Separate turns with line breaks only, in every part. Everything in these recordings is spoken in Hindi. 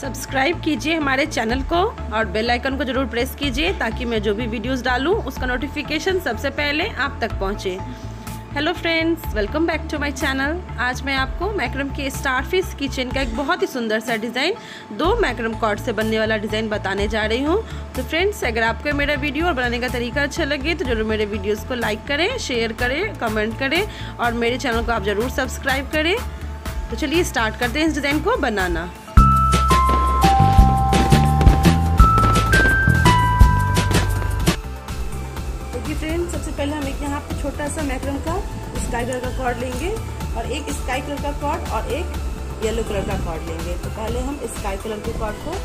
सब्सक्राइब कीजिए हमारे चैनल को और बेल आइकन को ज़रूर प्रेस कीजिए ताकि मैं जो भी वीडियोस डालूं उसका नोटिफिकेशन सबसे पहले आप तक पहुंचे। Hello friends, welcome back to my channel. आज मैं आपको मैक्रम के स्टारफिश किचन का एक बहुत ही सुंदर सा डिज़ाइन 2 मैक्रम कॉर्ड से बनने वाला डिज़ाइन बताने जा रही हूँ। तो फ्रेंड्स, अगर आपको मेरा वीडियो और बनाने का तरीका अच्छा लगे तो ज़रूर मेरे वीडियोज़ को लाइक करें, शेयर करें, कमेंट करें और मेरे चैनल को आप ज़रूर सब्सक्राइब करें। तो चलिए स्टार्ट करते हैं इस डिज़ाइन को बनाना। फ्रेंड्स, सबसे पहले हम एक यहाँ पे छोटा सा मैक्रम का स्काई कलर का कॉर्ड लेंगे और एक स्काई कलर का कॉर्ड और एक येलो कलर का कॉर्ड लेंगे। तो पहले हम स्काई कलर के कॉर्ड को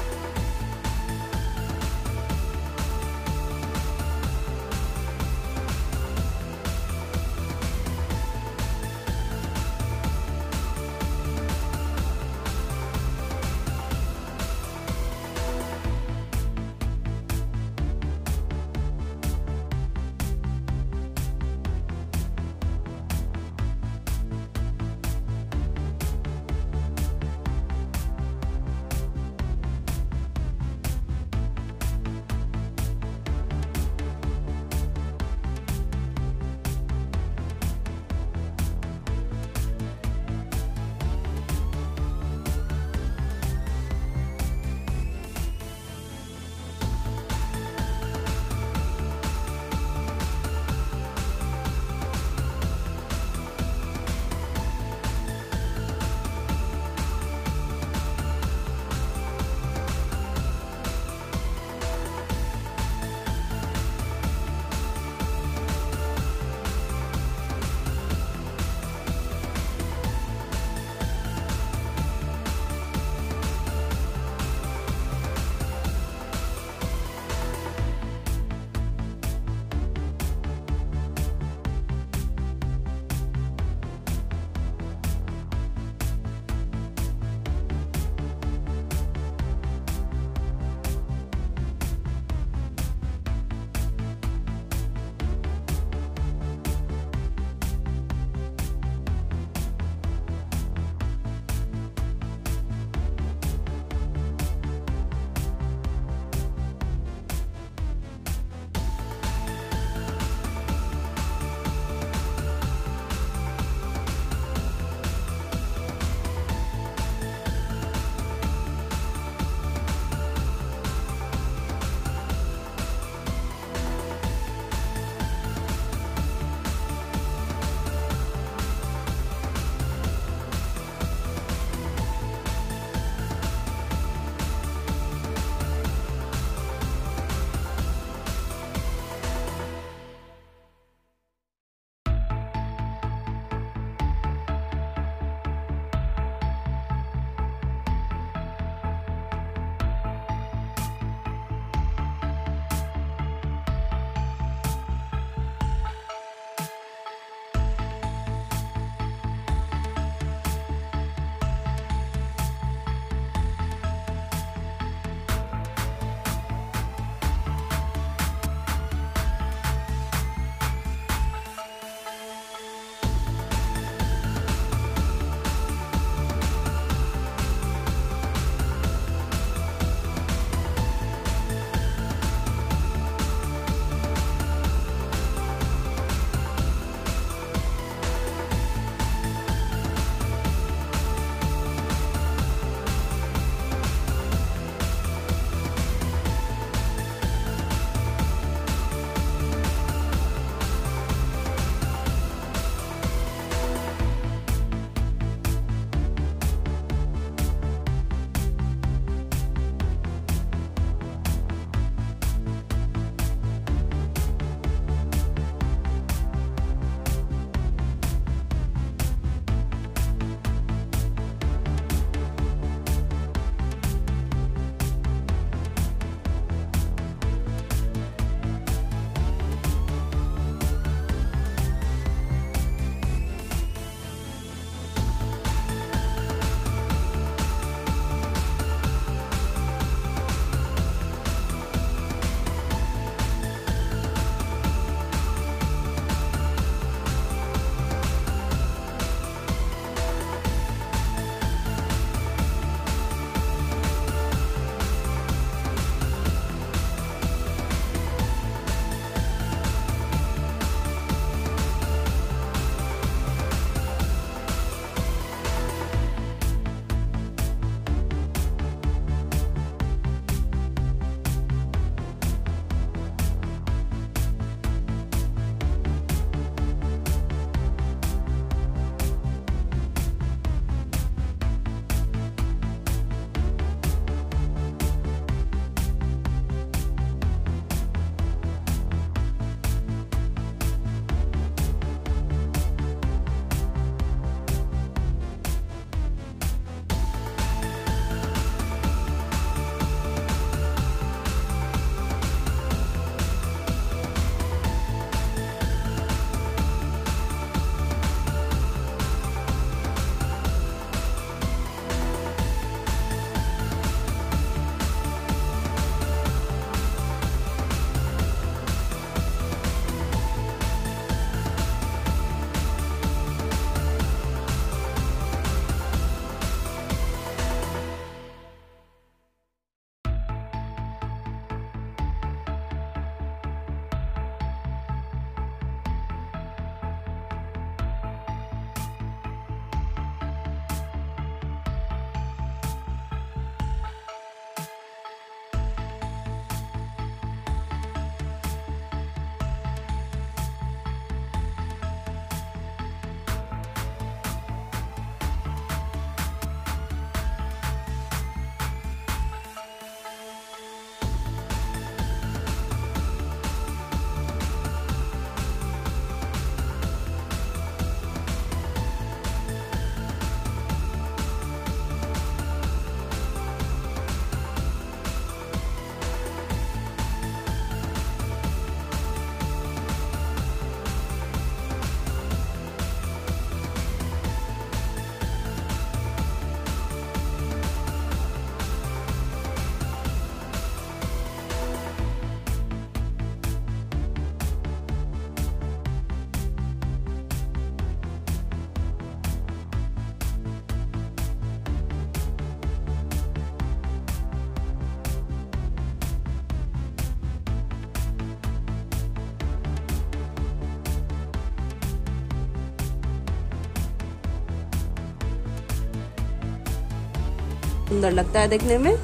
सुंदर लगता है देखने में।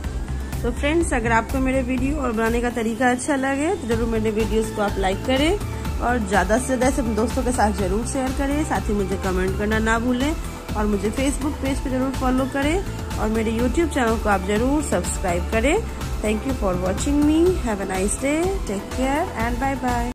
तो फ्रेंड्स, अगर आपको मेरे वीडियो और बनाने का तरीका अच्छा लगे तो जरूर मेरे वीडियोस को आप लाइक करें और ज़्यादा से ज़्यादा अपने दोस्तों के साथ जरूर शेयर करें। साथ ही मुझे कमेंट करना ना भूलें और मुझे फेसबुक पेज पे जरूर फॉलो करें और मेरे यूट्यूब चैनल को आप जरूर सब्सक्राइब करें। Thank you for watching me. Have a nice day. Take care and bye bye.